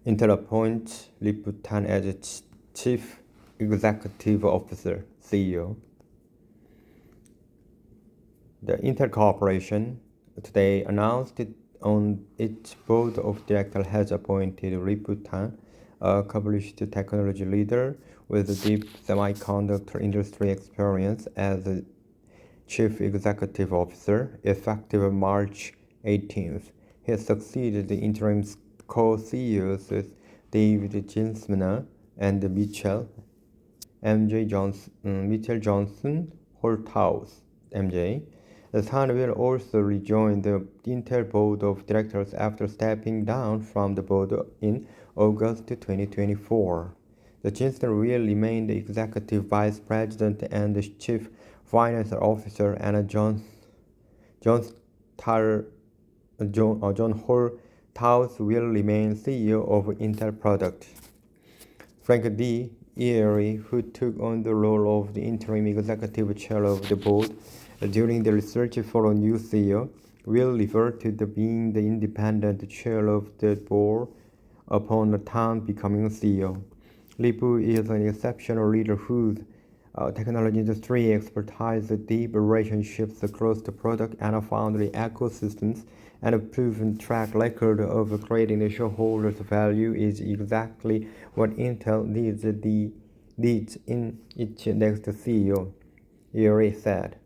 Intel appoints Lip-Bu Tan as Chief Executive Officer, CEO. The Intel Corporation today announced on its board of directors has appointed Lip-Bu Tan, a accomplished technology leader with deep semiconductor industry experience, as the Chief Executive Officer, effective March 18th. He succeeded the interim co-CEOs David Zinsner and Mitchell Johnson Holthaus, MJ. Tan will also rejoin the Intel board of directors after stepping down from the board in August 2024. The Zinsner will remain the executive vice president and the chief financial officer, and John Holthaus will remain CEO of Intel Products. Frank D. Yeary, who took on the role of the interim executive chair of the board during the research for a new CEO, will revert to being the independent chair of the board upon Tan becoming CEO. Lip-Bu is an exceptional leader whose technology industry expertise, deep relationships across the product and foundry ecosystems, and a proven track record of creating shareholders' value is exactly what Intel needs in its next CEO, Yeary said.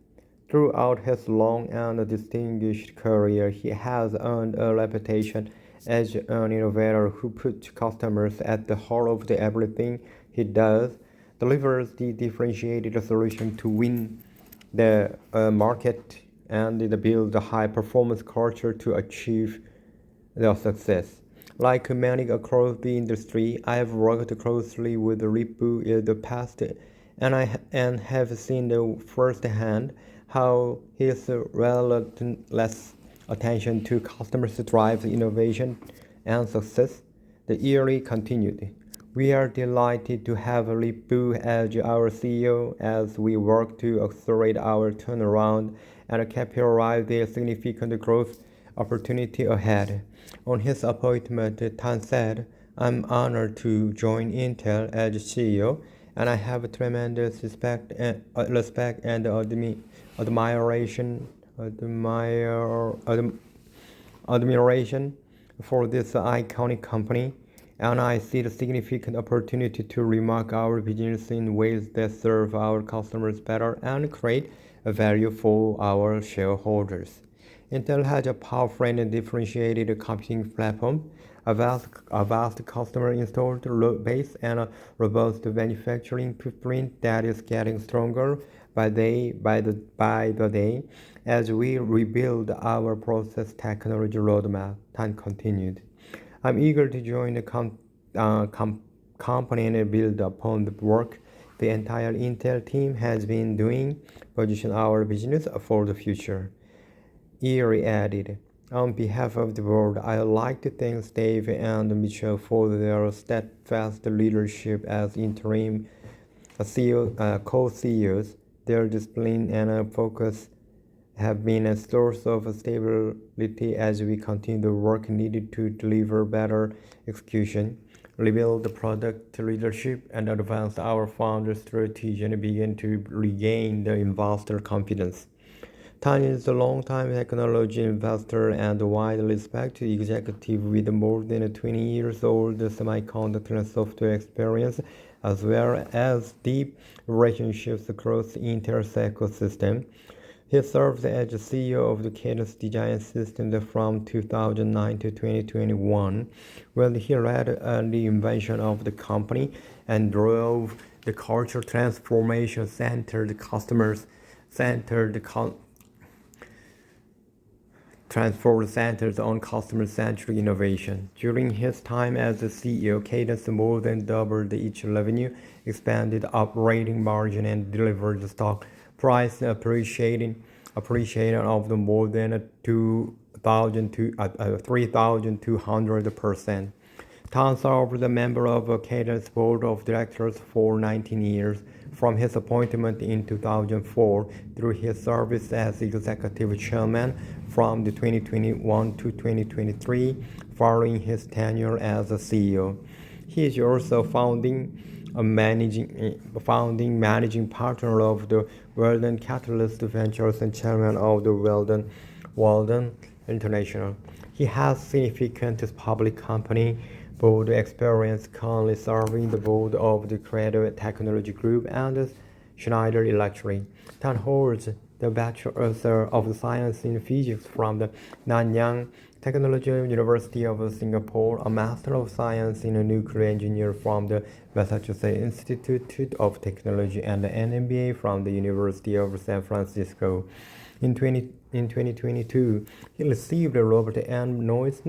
Throughout his long and distinguished career, he has earned a reputation as an innovator who puts customers at the heart of everything he does, delivers the differentiated solution to win the market, and build a high-performance culture to achieve their success. Like many across the industry, I have worked closely with Lip-Bu in the past, and have seen firsthand how his relentless attention to customers drives innovation and success. The Yeary continued. We are delighted to have Lip-Bu as our CEO as we work to accelerate our turnaround and capitalize the significant growth opportunity ahead. On his appointment, Tan said, I'm honored to join Intel as CEO, and I have tremendous respect and admiration for this iconic company, and I see the significant opportunity to remark our business in ways that serve our customers better and create value for our shareholders. Intel has a powerful and differentiated computing platform, a vast customer installed base, and a robust manufacturing footprint that is getting stronger by the day as we rebuild our process technology roadmap. Tan continued. I'm eager to join the company and build upon the work the entire Intel team has been doing, position our business for the future. Yeary added, on behalf of the board, I would like to thank Dave and Mitchell for their steadfast leadership as interim co-CEOs. Their discipline and focus have been a source of stability as we continue the work needed to deliver better execution, rebuild the product leadership, and advance our founder strategy and begin to regain the investor confidence. Tan is a long-time technology investor and widely respected executive with more than 20 years old semiconductor and software experience, as well as deep relationships across the Intel's ecosystem. He served as the CEO of the Cadence Design Systems from 2009 to 2021, where he led the invention of the company and drove the cultural transformation centered on customer-centric innovation. During his time as the CEO, Cadence more than doubled its revenue, expanded operating margin, and delivered the stock price appreciation of the more than 3,200%. Tan served as a member of Cadence board of directors for 19 years, from his appointment in 2004 through his service as executive chairman from 2021 to 2023 following his tenure as a CEO. He is also founding managing partner of the Weldon Catalyst Ventures and chairman of the Weldon International. He has significant public company board experience, currently serving the board of the Creative Technology Group and Schneider Electric. Tan holds the Bachelor of Science in Physics from the Nanyang Technology University of Singapore, a Master of Science in Nuclear Engineering from the Massachusetts Institute of Technology, and an MBA from the University of San Francisco. In 2022, he received the Robert M. Noyce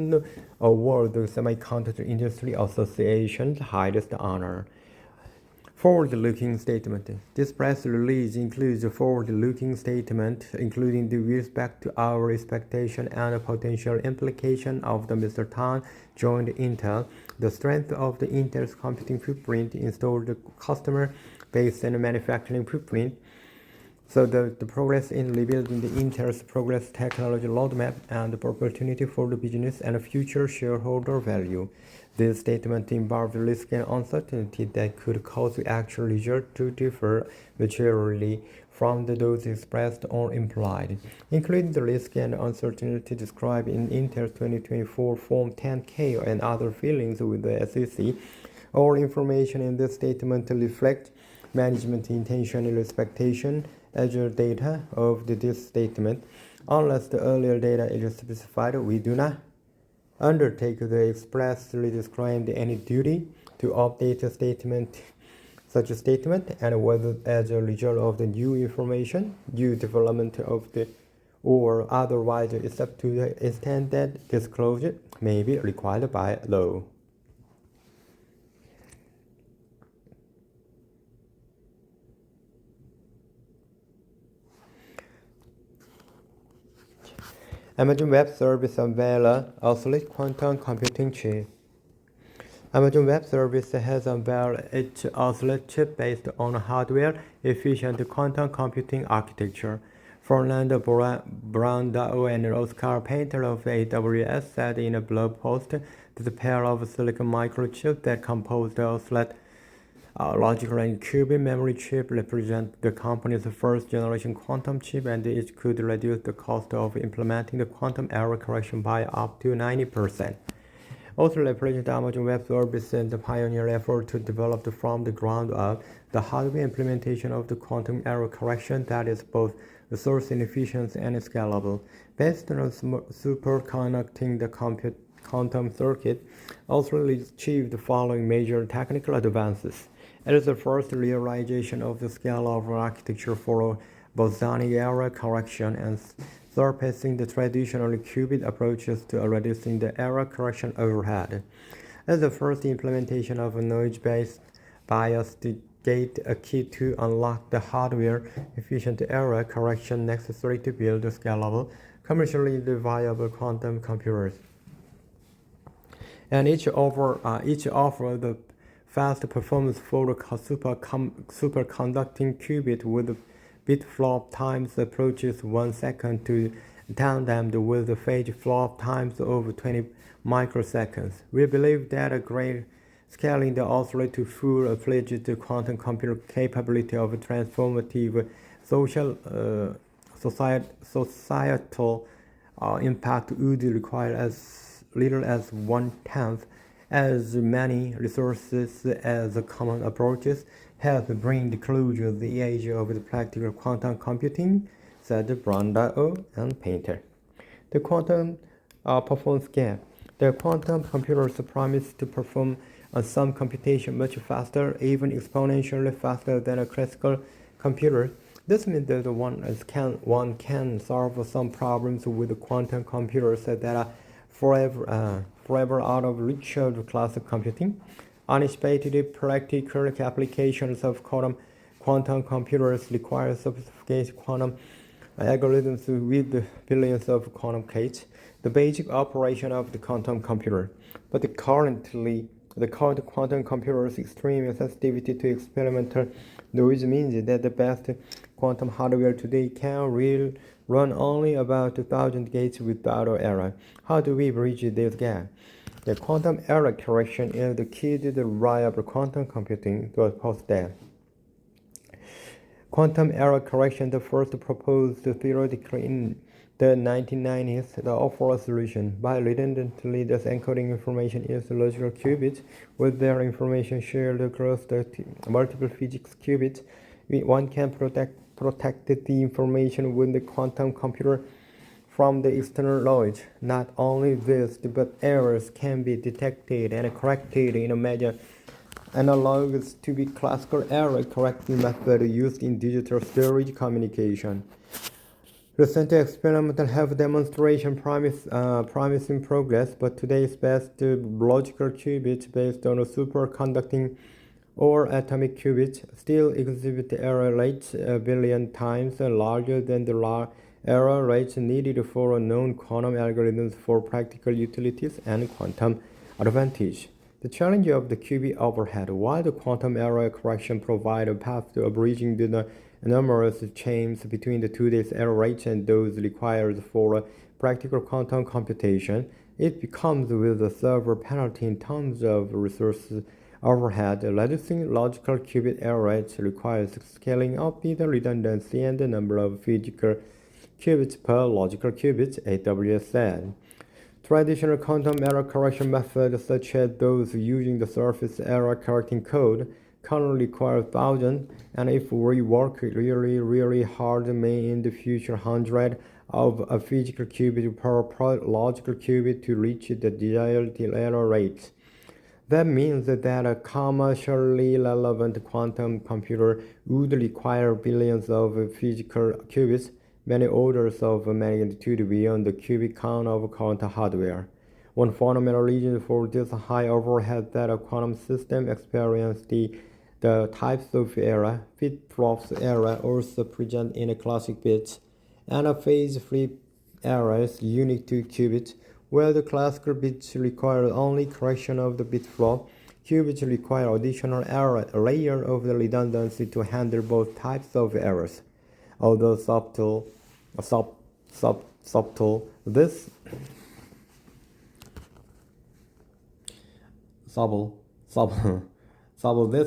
Award, the Semiconductor Industry Association's highest honor. Forward-looking statement. This press release includes a forward-looking statement, including with respect to our expectation and potential implication of the Mr. Tan joined Intel, the strength of the Intel's computing footprint, installed customer base and manufacturing footprint, so the progress in rebuilding the Intel's progress technology roadmap and the opportunity for the business and future shareholder value. This statement involves risk and uncertainty that could cause the actual result to differ materially from those expressed or implied, including the risk and uncertainty described in Intel's 2024 Form 10-K and other filings with the SEC. All information in this statement reflects management intention and expectation as your data of this statement. Unless the earlier data is specified, we do not undertake the expressly described any duty to update a statement, such a statement, and whether as a result of the new information, new development of the or otherwise, except to the extent that disclosure may be required by law. Amazon Web Service unveils obsolete quantum computing chip. Amazon Web Service has unveiled its obsolete chip based on hardware-efficient quantum computing architecture. Fernando Brandao and Oscar Painter of AWS said in a blog post that the pair of silicon microchips that compose the obsolete logical and qubit memory chip represent the company's first-generation quantum chip, and it could reduce the cost of implementing the quantum error correction by up to 90%. Also represent Amazon Web Services and the pioneer effort to develop from the ground up the hardware implementation of the quantum error correction that is both resource efficient and scalable. Based on superconducting the quantum circuit, also achieved the following major technical advances. It is the first realization of the scale of architecture for bosonic error correction and surpassing the traditional qubit approaches to reducing the error correction overhead. It is the first implementation of a noise-based bias gate, a key to unlock the hardware-efficient error correction necessary to build scalable, commercially viable quantum computers. And each offer the fast performance for the superconducting qubit with bit flop times approaches 1 second to tandem with the phase flop times of 20 microseconds. We believe that a great scaling the oscillator to full-fledged quantum computer capability of transformative societal impact would require as little as 1/10 as many resources as the common approaches help bring closer the age of the practical quantum computing, said Brandao and Painter. The quantum performance gap. The quantum computers promise to perform some computation much faster, even exponentially faster than a classical computer. This means that one can solve some problems with quantum computers that are forever out of reach of classical computing. Unexpected practical applications of quantum computers require sophisticated quantum algorithms with billions of quantum gates, the basic operation of the quantum computer. But the current quantum computer's extreme sensitivity to experimental which means that the best quantum hardware today can run only about 2,000 gates without error. How do we bridge this gap? The quantum error correction is the key to the reliable quantum computing to post that. Quantum error correction, the first proposed theoretically in the 1990s, that offers a solution. By redundantly thus encoding information into logical qubits with their information shared across the multiple physics qubits, one can protect the information with the quantum computer from the external noise. Not only this, but errors can be detected and corrected in a manner analogous to the classical error correcting method used in digital storage communication. Recent experiments have demonstrated promising progress, but today's best logical qubits based on superconducting or atomic qubits still exhibit error rates a billion times larger than the error rates needed for known quantum algorithms for practical utilities and quantum advantage. The challenge of the qubit overhead. While the quantum error correction provides a path to bridging the numerous chains between the today's error rates and those required for practical quantum computation, it becomes with a severe penalty in terms of resource overhead. Reducing logical qubit error rates requires scaling up the redundancy and the number of physical qubits per logical qubit, AWS said. Traditional quantum error correction methods, such as those using the surface error correcting code, currently require thousands, and if we work really hard, may in the future hundreds of a physical qubit per logical qubit to reach the desired error rates. That means that a commercially relevant quantum computer would require billions of physical qubits, many orders of magnitude beyond the cubic count of current hardware. One fundamental reason for this high overhead that a quantum system experiences the types of error, flip-flops error also present in classic bits, and a phase flip errors unique to qubits, where the classical bits require only correction of the bit flop. Qubits require additional error layer of the redundancy to handle both types of errors. Although subtle, this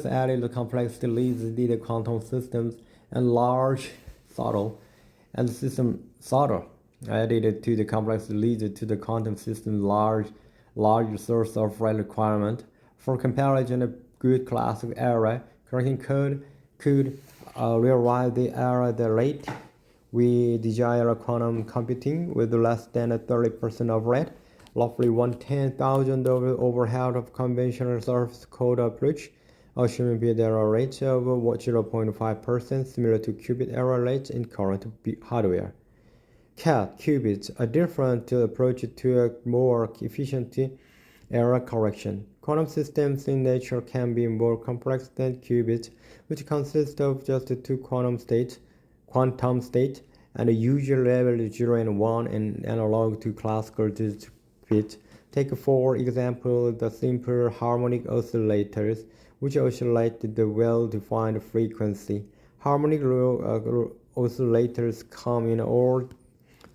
added complexity leads the quantum systems and large added to the complexity leads to the quantum system large source of requirement. For comparison, a good classic error correcting code could rewrite the error rate we desire quantum computing with less than 30% overhead, roughly 1/10,000 of overhead of conventional surface code approach, assuming bit error rate of 0.5%, similar to qubit error rates in current hardware. CAT qubits, a different approach to a more efficient error correction. Quantum systems in nature can be more complex than qubits, which consist of just two quantum states, and a usual level 0 and 1 and analog to classical digit bits. Take for example the simple harmonic oscillators, which oscillate the well-defined frequency. Harmonic oscillators come in all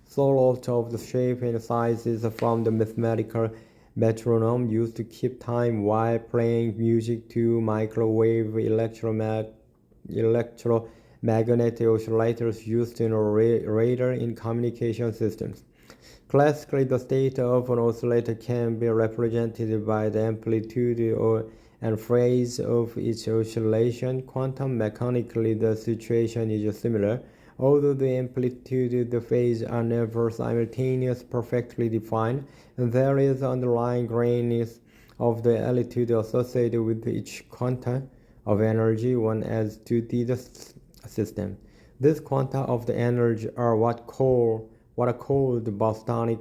sorts of the shape and sizes, from the mathematical metronome used to keep time while playing music to microwave electromagnetic oscillators used in radar in communication systems. Classically, the state of an oscillator can be represented by the amplitude and phase of each oscillation. Quantum mechanically, the situation is similar. Although the amplitude and the phase are never simultaneous, perfectly defined, and there is underlying grayness of the altitude associated with each quanta of energy one adds to the system. These quanta of the energy are what are called bosonic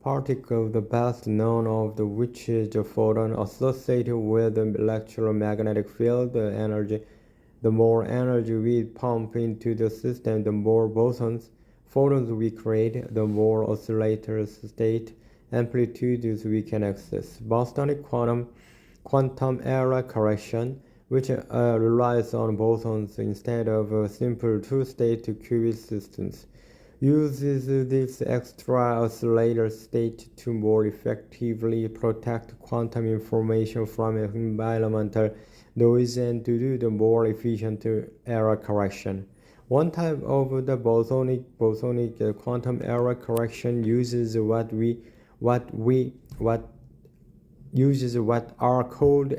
particles, the best known of which is the photon associated with the electromagnetic field. The more energy we pump into the system, the more photons we create, the more oscillator state amplitudes we can access. Bosonic quantum error correction, which relies on bosons instead of simple two-state qubit systems, uses this extra oscillator state to more effectively protect quantum information from environmental noise and to do the more efficient error correction. One type of the bosonic quantum error correction uses what are called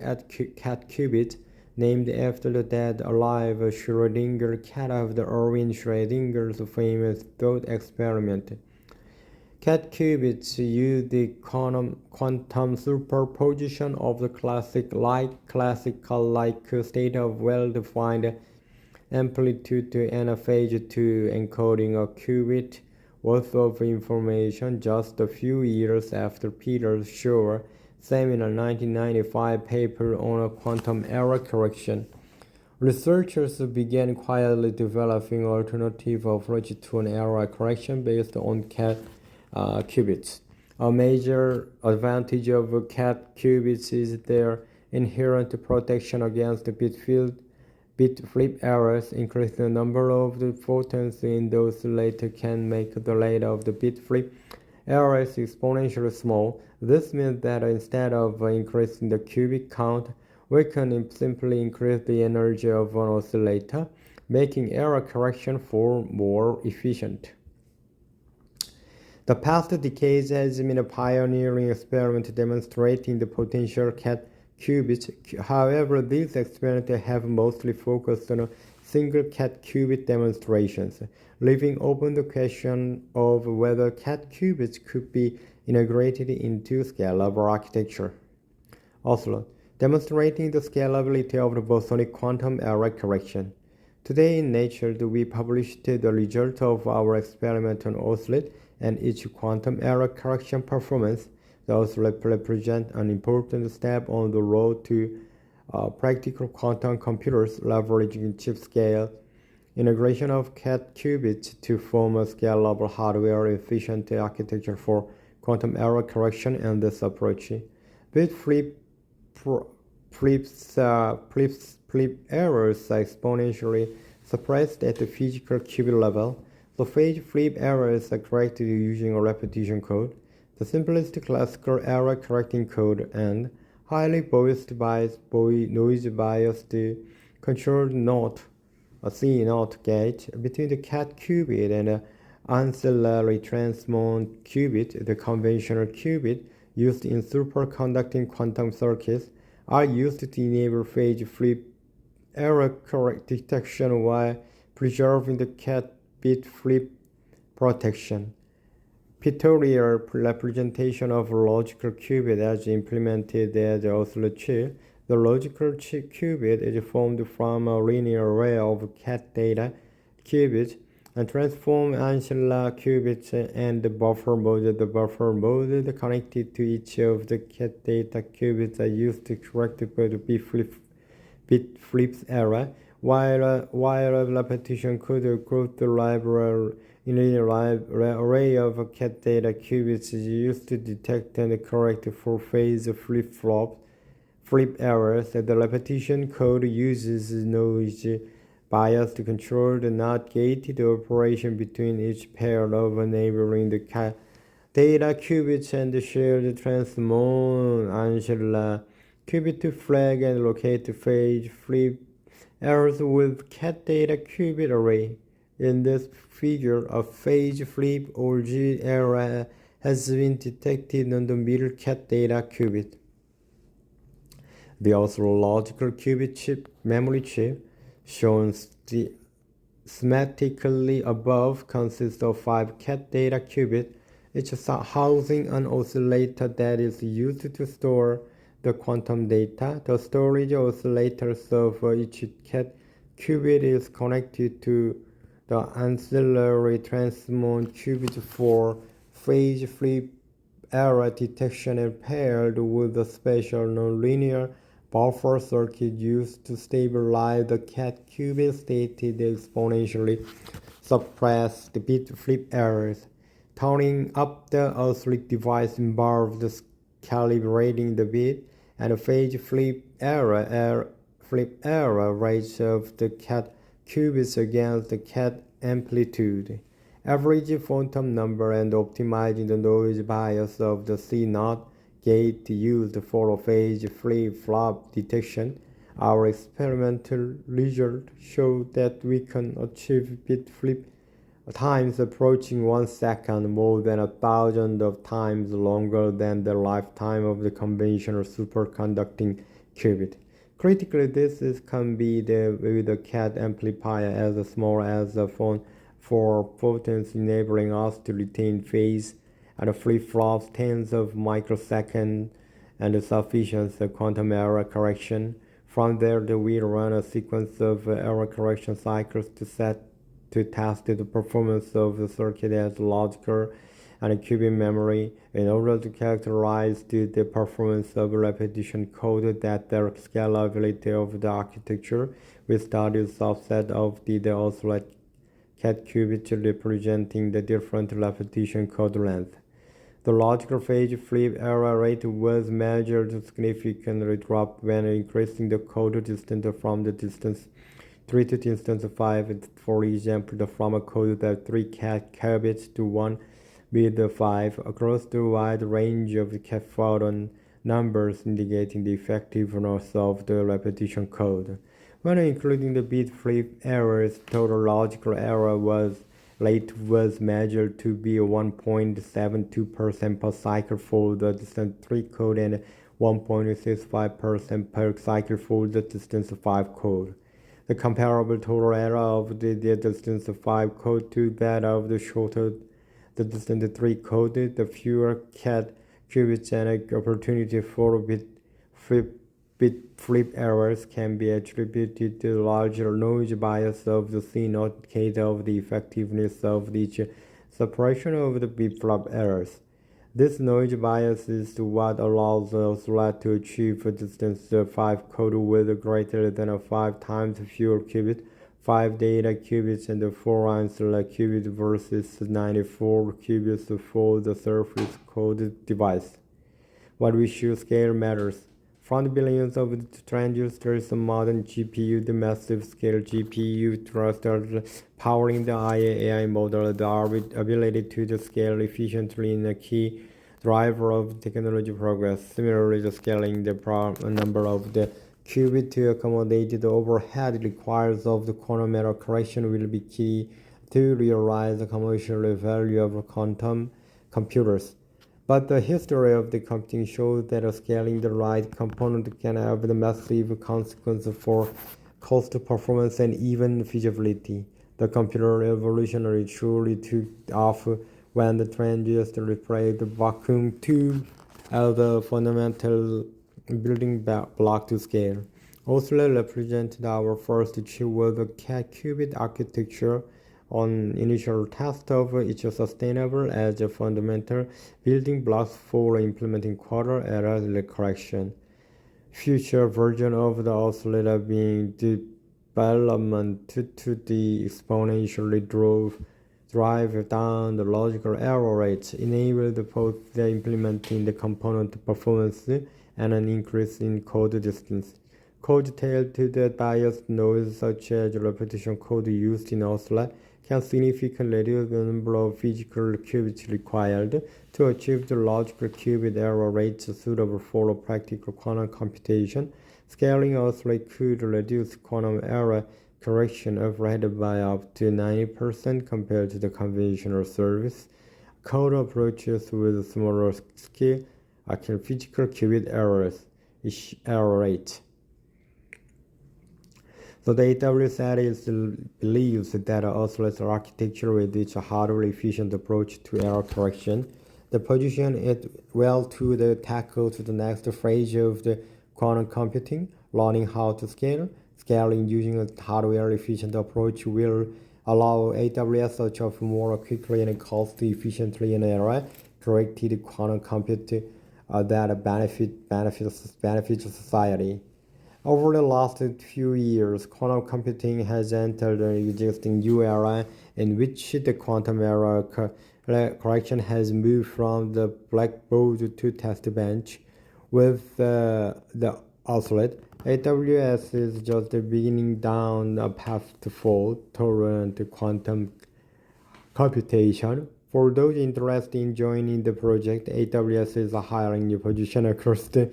cat qubits, named after the dead alive Schrödinger cat of the Erwin Schrödinger's famous thought experiment. Cat qubits use the quantum superposition of the classical-like state of well-defined amplitude and a phase 2 encoding a qubit worth of information just a few years after Peter Shor seminal 1995 paper on a quantum error correction. Researchers began quietly developing alternative approach to an error correction based on cat qubits. A major advantage of cat qubits is their inherent protection against bit flip errors. Increase the number of the photons in those later can make the rate of the bit flip errors exponentially small. This means that instead of increasing the qubit count, we can simply increase the energy of an oscillator, making error correction more efficient. The past decades has been a pioneering experiment demonstrating the potential cat qubits. However, these experiments have mostly focused on single cat qubit demonstrations, leaving open the question of whether cat qubits could be integrated into scalable architecture. Also, demonstrating the scalability of the bosonic quantum error correction. Today in Nature, we published the result of our experiment on OSLIT and its quantum error correction performance. Those represent an important step on the road to practical quantum computers leveraging chip-scale integration of cat qubits to form a scalable hardware-efficient architecture for quantum error correction. And this approach, bit flip errors are exponentially suppressed at the physical qubit level. The phase flip errors are corrected using a repetition code, the simplest classical error correcting code, and highly noise biased controlled CNOT gate between the cat qubit and the ancillary transmon qubit. The conventional qubit used in superconducting quantum circuits are used to enable phase flip error correct detection while preserving the cat bit flip protection. Pictorial representation of a logical qubit as implemented as OSLIT chip. The logical qubit is formed from a linear array of cat data qubits and transform ancillary qubits and the buffer mode. The buffer mode connected to each of the cat data qubits are used to correct the bit flips error, while a repetition could group the library in an array of cat data qubits is used to detect and correct for phase flip errors. The repetition code uses noise bias to control the not-gated operation between each pair of neighboring the data qubits and the shared transmon ancillary qubit to flag and locate phase flip errors with cat data qubit array. In this figure, a phase flip or G error has been detected on the middle cat data qubit. The logical qubit memory chip, shown schematically above, consists of 5 cat data qubits, each housing an oscillator that is used to store the quantum data. The storage oscillators of each cat qubit is connected to the ancillary transmon qubit for phase flip error detection and paired with a special nonlinear buffer circuit used to stabilize the cat qubit state to exponentially suppress the bit flip errors. Turning up the OSLIT device involves calibrating the bit and phase flip flip error rates of the cat qubits against the cat amplitude, average phantom number, and optimizing the noise bias of the C0 gate used for phase flip-flop detection. Our experimental result showed that we can achieve bit flip times approaching 1 second, more than 1,000 of times longer than the lifetime of the conventional superconducting qubit. Critically, can be with a CAT amplifier as small as a phone for photons, enabling us to retain phase and flip-flops tens of microseconds and sufficient quantum error correction. From there, we run a sequence of error correction cycles to test the performance of the circuit as logical and qubit memory in order to characterize the performance of repetition code that the scalability of the architecture. We studied a subset of the oscillate cat qubits representing the different repetition code length. The logical phase flip error rate was measured significantly dropped when increasing the code distance from the distance 3 to distance 5. For example, from a code of 3 cat qubits to 1 with 5 across the wide range of the cat photon numbers, indicating the effectiveness of the repetition code. When including the bit flip errors, total logical error rate was measured to be 1.72% per cycle for the distance 3 code and 1.65% per cycle for the distance 5 code. The comparable total error of the distance 5 code to that of the shorter the distance 3 code, the fewer cat qubits and opportunity for bit flip errors can be attributed to the larger noise bias of the C0 case of the effectiveness of each suppression of the bit flip errors. This noise bias is what allows us to achieve a distance 5 code with greater than 5 times fewer qubits, 5 data qubits and 4 answer qubits versus 94 qubits for the surface code device. What we should scale matters. From the billions of transistors, the modern GPU, the massive scale GPU thrusters powering the AI model, the ability to scale efficiently is a key driver of technology progress. Similarly, the scaling the number of the qubit to accommodate the overhead requires of the quantum error correction will be key to realize the commercial value of quantum computers. But the history of the computing shows that scaling the right component can have the massive consequences for cost, performance, and even feasibility. The computer revolution truly took off when the transistor replaced the vacuum tube as the fundamental building block to scale. Oscillate represented our first chip with a qubit architecture. On initial test of each sustainable as a fundamental building blocks for implementing quarter error correction. Future version of the oscillator being development to the exponentially drive down the logical error rates, enabled both the implementing the component performance and an increase in code distance. Code tailed to the biased noise such as repetition code used in oscillate can significantly reduce the number of physical qubits required to achieve the logical qubit error rates suitable for practical quantum computation. Scaling oscillate could reduce quantum error correction overhead by up to 90% compared to the conventional service code approaches with smaller scale physical qubit error rate. So the AWS believes that oscillator architecture with its hardware efficient approach to error correction, the position it well to tackle to the next phase of the quantum computing, learning how to scale. Scaling using a hardware efficient approach will allow AWS to achieve more quickly and cost efficiently an error corrected quantum compute that benefits society. Over the last few years, quantum computing has entered an existing new era in which the quantum error correction has moved from the blackboard to test bench. With the oscillate, AWS is just beginning down a path to fault-tolerant quantum computation. For those interested in joining the project, AWS is hiring new positions across the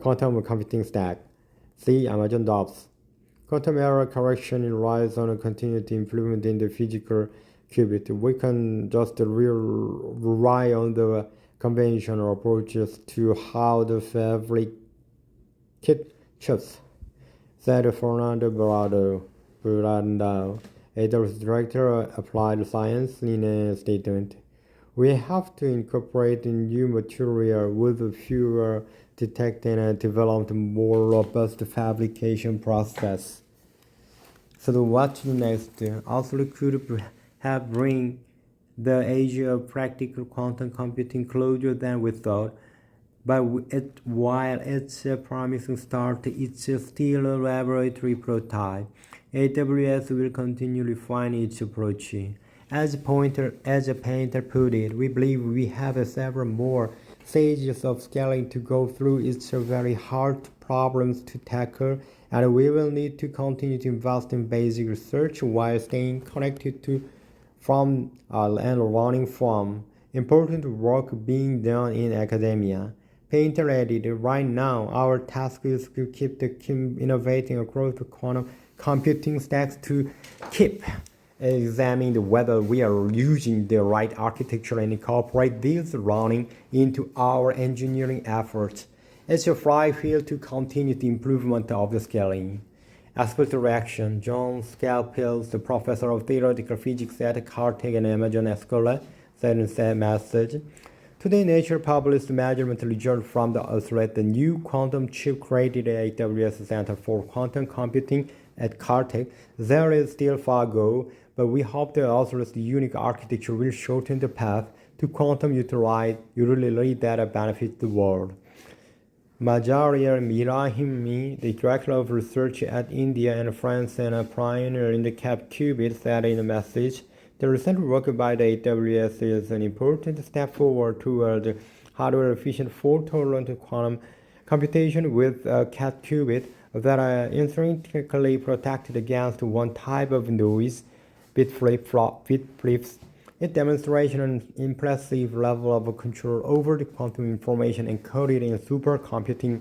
quantum computing stack. See Amazon DevOps. Quantum error correction relies on a continued improvement in the physical qubit. We can just rely on the conventional approaches to how the fabricate chips, said Fernando Brandao, AWS Director of Applied Science, in a statement. We have to incorporate new material with fewer detect and develop a more robust fabrication process. So what's next? Also could have bring the age of practical quantum computing closer than we thought. But while it's a promising start, it's still a laboratory prototype. AWS will continue to refine its approach. As a painter put it, we believe we have several more stages of scaling to go through. It's a very hard problems to tackle, and we will need to continue to invest in basic research while staying connected to from and learning from important work being done in academia. Painter added, right now our task is to keep innovating across the quantum computing stacks to keep examining whether we are using the right architecture and incorporate this learning into our engineering efforts. It's a flywheel to continue the improvement of the scaling. Aspect reaction. John Scalpel, the professor of theoretical physics at Caltech and Amazon Escola, said in a message. Today, Nature published measurement results from the Earthlet, the new quantum chip created at AWS Center for Quantum Computing at Caltech. There is still far go, but we hope the author's unique architecture will shorten the path to quantum utility that benefits the world. Majaria Mirahimi, the director of research at India and France and a pioneer in the cap qubit, said in a message, the recent work by the AWS is an important step forward toward hardware-efficient fault-tolerant quantum computation with a cat qubit that are intrinsically protected against one type of noise, bit flips. It demonstrates an impressive level of control over the quantum information encoded in superconducting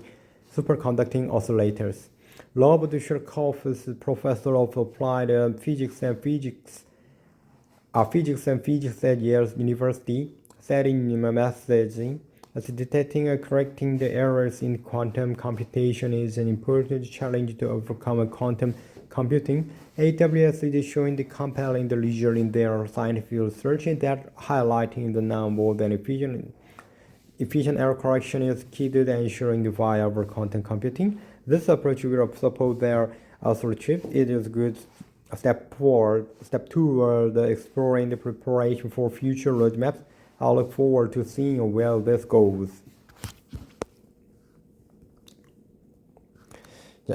oscillators. Rob Dusherkoff is professor of applied physics and physics at Yale University, said in a message, as detecting and correcting the errors in quantum computation is an important challenge to overcome quantum computing. AWS is showing the compelling result in their scientific research that highlighting the now more than efficient error correction is key to ensuring the viable quantum computing. This approach will support their research. It is a good step toward exploring the preparation for future roadmaps. I look forward to seeing where this goes.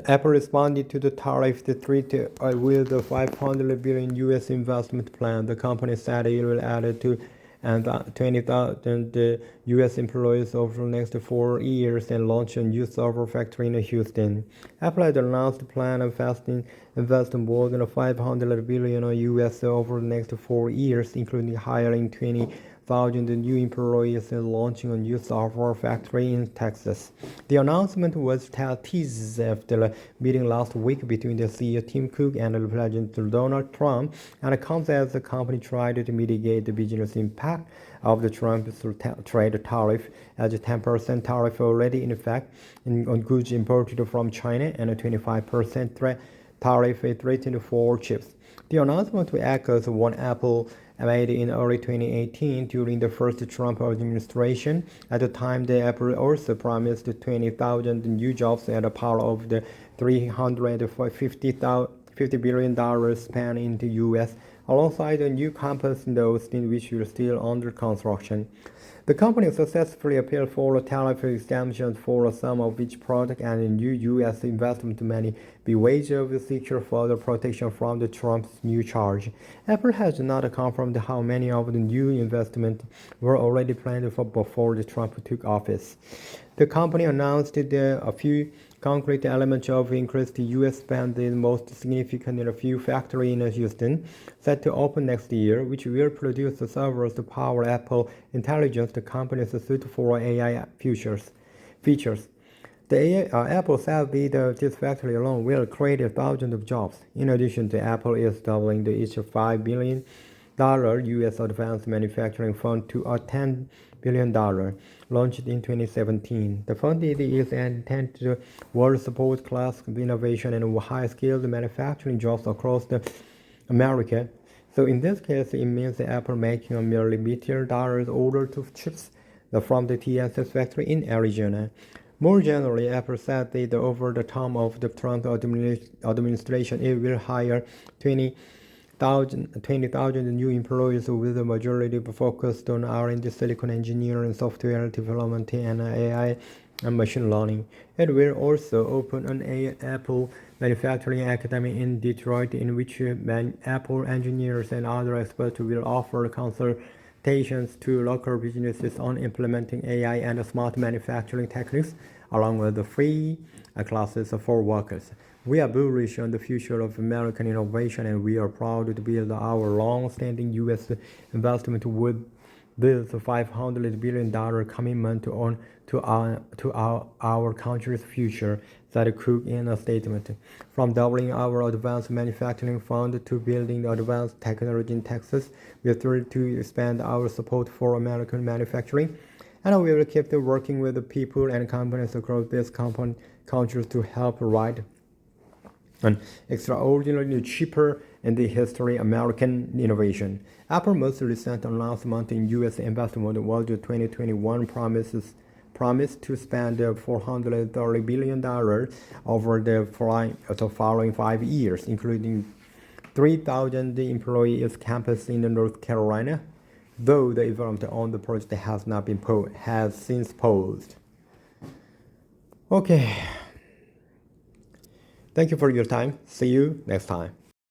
Apple responded to the tariff threat with a $500 billion U.S. investment plan. The company said it will add to 20,000 U.S. employees over the next 4 years and launch a new server factory in Houston. Apple had announced a plan of investing more than $500 billion U.S. over the next 4 years, including hiring 20,000 new employees and launching a new software factory in Texas. The announcement was teased after a meeting last week between the CEO Tim Cook and President Donald Trump, and comes as the company tried to mitigate the business impact of the Trump trade tariff, as a 10% tariff already in effect on goods imported from China and a 25% tariff threatened for chips. The announcement echoes one Apple made in early 2018 during the first Trump administration. At the time, the Apple also promised 20,000 new jobs as a part of the $350 billion spent in the U.S., alongside a new campus in Austin, which is still under construction. The company successfully appealed for tariff exemptions for some of its products, and a new U.S. investment may be ways of secure further protection from the Trump's new charge. Apple has not confirmed how many of the new investments were already planned for before the Trump took office. The company announced a few concrete element of increased U.S. spend is most significant in a few factories in Houston, set to open next year, which will produce the servers to power Apple Intelligence, the company's suite for AI features. Apple said this factory alone will create thousands of jobs. In addition, Apple is doubling each $5 billion U.S. Advanced Manufacturing Fund to a $10 billion, launched in 2017. The fund is intended to support class innovation and high-skilled manufacturing jobs across America. So in this case, it means Apple making a nearly $1 billion order to chips from the TSS factory in Arizona. More generally, Apple said that over the term of the Trump administration, it will hire 20,000 new employees, with the majority focused on R&D, silicon engineering, software development, and AI and machine learning. It will also open an Apple Manufacturing Academy in Detroit, in which Apple engineers and other experts will offer consultations to local businesses on implementing AI and smart manufacturing techniques, along with the free classes for workers. We are bullish on the future of American innovation, and we are proud to build our long-standing U.S. investment with this $500 billion commitment to our country's future, said Cook in a statement. From doubling our advanced manufacturing fund to building advanced technology in Texas, we are thrilled to expand our support for American manufacturing, and we will keep working with the people and companies across these countries to help write an extraordinarily cheaper in the history American innovation. Apple's most recent announcement in U.S. investment was the 2021 promise to spend $430 billion over the following 5 years, including 3,000 employees campus in North Carolina, though the event on the project has since paused. Okay. Thank you for your time. See you next time.